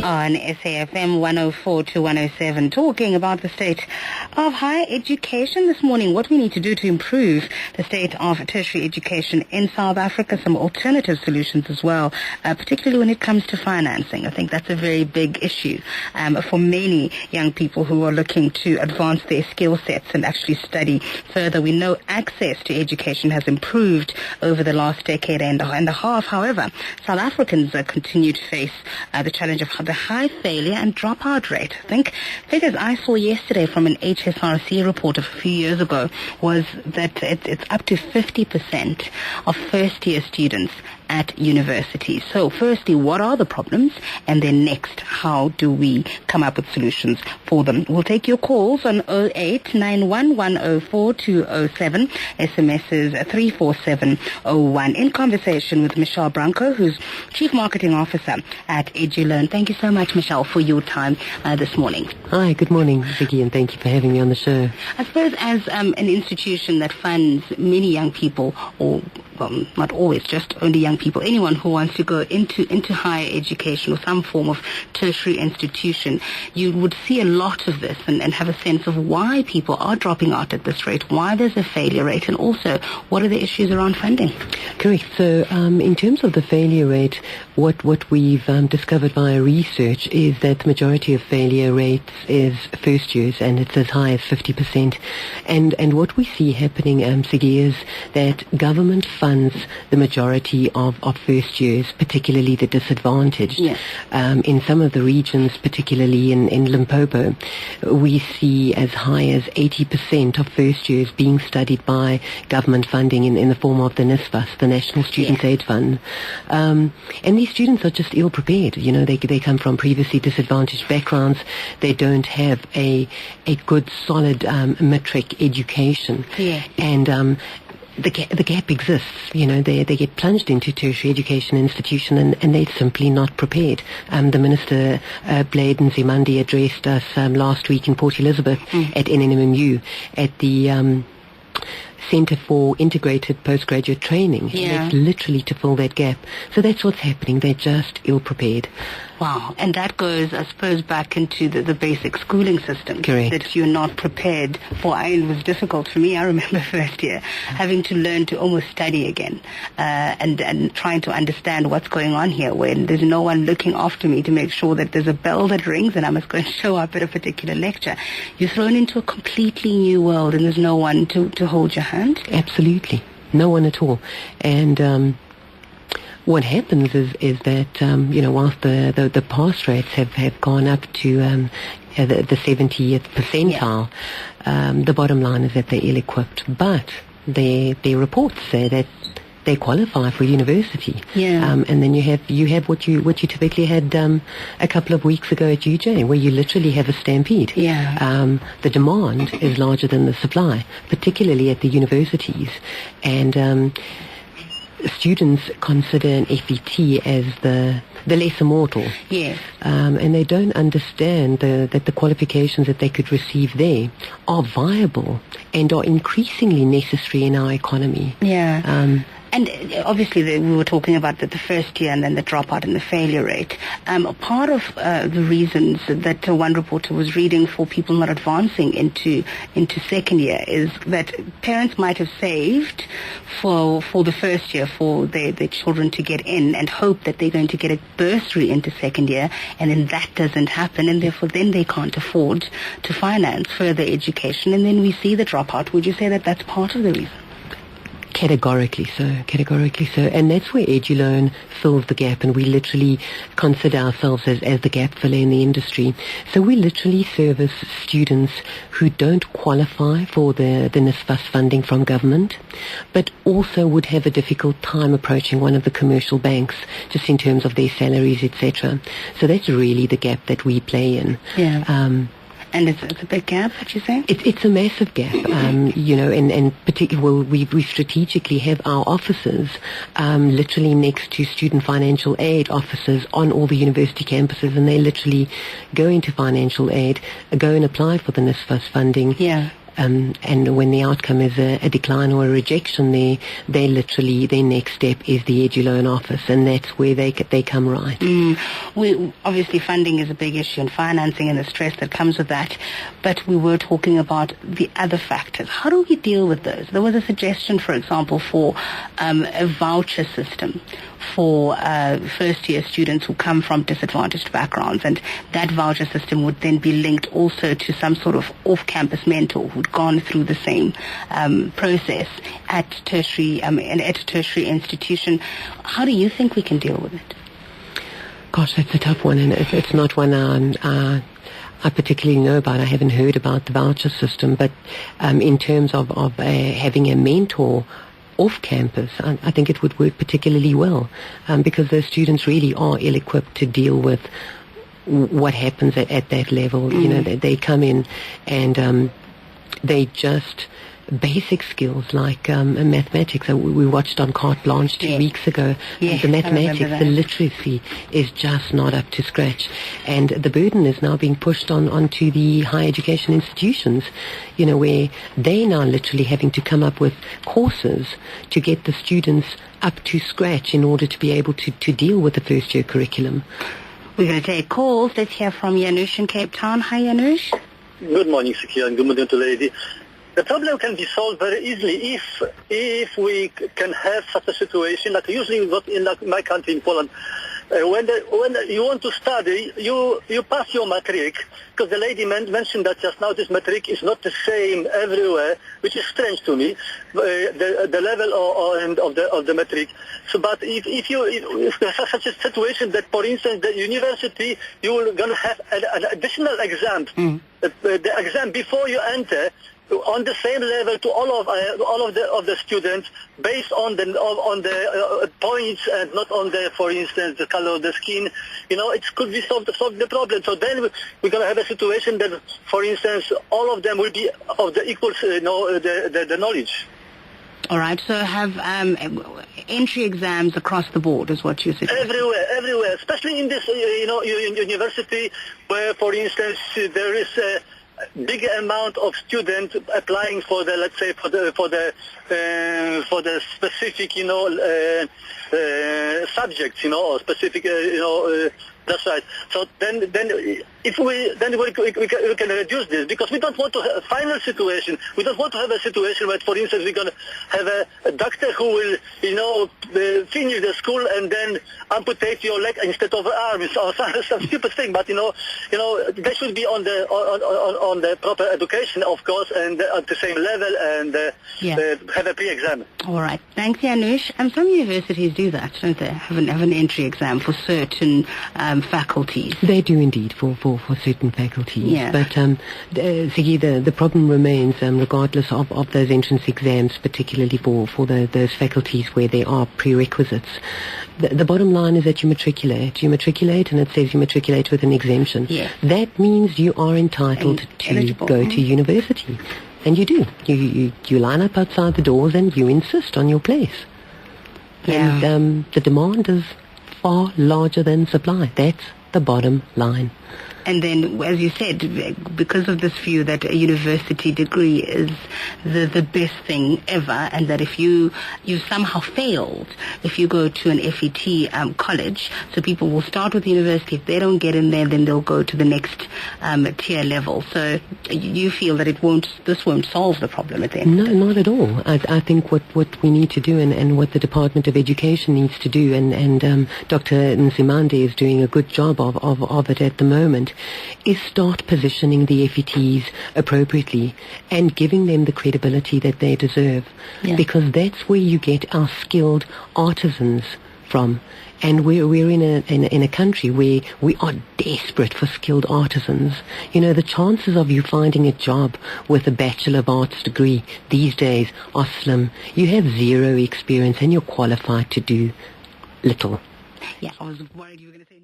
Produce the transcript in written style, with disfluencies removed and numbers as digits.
on SAFM 104 to 107, talking about the state of higher education this morning, what we need to do to improve the state of tertiary education in South Africa, some alternative solutions as well, particularly when it comes to financing. I think that's a very big issue for many young people who are looking to advance their skill sets and actually study further. We know access to education has improved over the last decade and a half. However, South Africans continue to face the challenge of the high failure and dropout rate. I think figures I saw yesterday from an HSRC report of a few years ago was that it's up to 50% of first-year students at universities. So firstly, what are the problems? And then next, how do we come up with solutions for them? We'll take your calls on 0891104207, SMSs 34701, in conversation with Michelle Branco, who's Chief Marketing Officer at Eduloan. Thank you so much, Michelle, for your time this morning. Hi, good morning, Vicky, and thank you for having me on the show. I suppose as an institution that funds many young people, or well, not always, just only young people, anyone who wants to go into higher education or some form of tertiary institution, you would see a lot of this and have a sense of why people are dropping out at this rate, why there's a failure rate, and also what are the issues around funding. Correct. So in terms of the failure rate, what we've discovered via research is that the majority of failure rates is first years, and it's as high as 50%. And what we see happening, Siggy, is that government funds the majority of first years, particularly the disadvantaged. Yes. In some of the regions, particularly in Limpopo, we see as high as 80% of first years being studied by government funding in the form of the NSFAS, the National Student Aid Fund. And these students are just ill prepared. You know, they come from previously disadvantaged backgrounds. They don't have a good, solid matric education. Yeah. And the gap exists. You know, they get plunged into tertiary education institution and they're simply not prepared. The Minister, Blade Nzimande, addressed us last week in Port Elizabeth at NNMU at the Centre for Integrated Postgraduate Training. Yeah. And it's literally to fill that gap. So that's what's happening. They're just ill-prepared. Wow. And that goes, I suppose, back into the basic schooling system. Correct. That you're not prepared for. It was difficult for me. I remember first year having to learn to almost study again and trying to understand what's going on here when there's no one looking after me to make sure that there's a bell that rings and I must go and show up at a particular lecture. You're thrown into a completely new world and there's no one to hold your hand. Absolutely. No one at all. And what happens is that, whilst the pass rates have gone up to the 70th percentile, the bottom line is that they're ill-equipped. But their reports say that they qualify for university. Yeah. And then you have what you typically had a couple of weeks ago at UJ, where you literally have a stampede. Yeah. The demand is larger than the supply, particularly at the universities. And students consider an FET as the lesser mortal. Yes. And they don't understand that the qualifications that they could receive there are viable and are increasingly necessary in our economy. Yeah. And obviously we were talking about the first year and then the dropout and the failure rate. Part of the reasons that one reporter was reading for people not advancing into second year is that parents might have saved for the first year for their children to get in and hope that they're going to get a bursary into second year, and then that doesn't happen, and therefore then they can't afford to finance further education, and then we see the dropout. Would you say that that's part of the reason? Categorically so. And that's where Eduloan fills the gap, and we literally consider ourselves as the gap filler in the industry. So we literally service students who don't qualify for the NSFAS funding from government, but also would have a difficult time approaching one of the commercial banks, just in terms of their salaries, etc. So that's really the gap that we play in. Yeah. And it's a big gap, would you say? It's a massive gap, and particularly we strategically have our offices literally next to student financial aid offices on all the university campuses, and they literally go into financial aid, go and apply for the NSFAS funding, and when the outcome is a decline or a rejection, they literally, their next step is the Eduloan office, and that's where they come right. Obviously funding is a big issue, and financing and the stress that comes with that, but we were talking about the other factors. How do we deal with those? There was a suggestion, for example, for a voucher system for first-year students who come from disadvantaged backgrounds, and that voucher system would then be linked also to some sort of off-campus mentor who'd gone through the same process at tertiary, at a tertiary institution. How do you think we can deal with it? Gosh, that's a tough one, and it's not one I particularly know about. I haven't heard about the voucher system, but in terms of having a mentor off campus, I think it would work particularly well, because those students really are ill-equipped to deal with what happens at that level. You know, they come in and they just basic skills like mathematics. We watched on Carte Blanche 2 weeks ago. Yes, the mathematics, the literacy is just not up to scratch, and the burden is now being pushed onto the higher education institutions, you know, where they now literally having to come up with courses to get the students up to scratch in order to be able to deal with the first year curriculum. We're going to take calls. Let's hear from Janusz in Cape Town. Hi, Janusz. Good morning, Sakia, and good morning to lady. The problem can be solved very easily if we can have such a situation, like usually not in my country, in Poland. When you want to study, you pass your matric, because the lady mentioned that just now this matric is not the same everywhere, which is strange to me, the level of the matric. So, but if there's such a situation that, for instance, the university, you're going to have an additional exam, the exam before you enter, on the same level to all of the students, based on the points and not on the, for instance, the color of the skin. You know, it could be solve the problem. So then we're going to have a situation that, for instance, all of them will be of the equal, the knowledge. All right. So have entry exams across the board is what you said. Everywhere, especially in this, in university, where, for instance, there is a big amount of students applying for the, let's say, for the specific, subjects, or specific, that's right. So then we can reduce this, because we don't want to have a final situation. We don't want to have a situation where, for instance, we're going to have a doctor who will, finish the school and then amputate your leg instead of arms, or some stupid thing. But they should be on the proper education, of course, and at the same level, and have a pre-exam. All right. Thanks, Janusz. Some universities do that, don't they? Have an entry exam for certain faculties. They do indeed for certain faculties. Yeah. But Siggy, the problem remains, regardless of those entrance exams, particularly for those faculties where there are prerequisites. The bottom line is that you matriculate. You matriculate, and it says you matriculate with an exemption. Yes. That means you are entitled to go to university. And you do. You line up outside the doors and you insist on your place. Yeah. And the demand is far larger than supply. That's the bottom line. And then, as you said, because of this view that a university degree is the best thing ever, and that if you somehow failed, if you go to an FET college, so people will start with university. If they don't get in there, then they'll go to the next tier level. So you feel that this won't solve the problem at the end? No, not at all. I think what we need to do, and what the Department of Education needs to do, and Dr. Nzimande is doing a good job of it at the moment, is start positioning the FETs appropriately and giving them the credibility that they deserve. Yeah. Because that's where you get our skilled artisans from. And we're in a country where we are desperate for skilled artisans. The chances of you finding a job with a Bachelor of Arts degree these days are slim. You have zero experience and you're qualified to do little. Yeah, I was worried you were going to say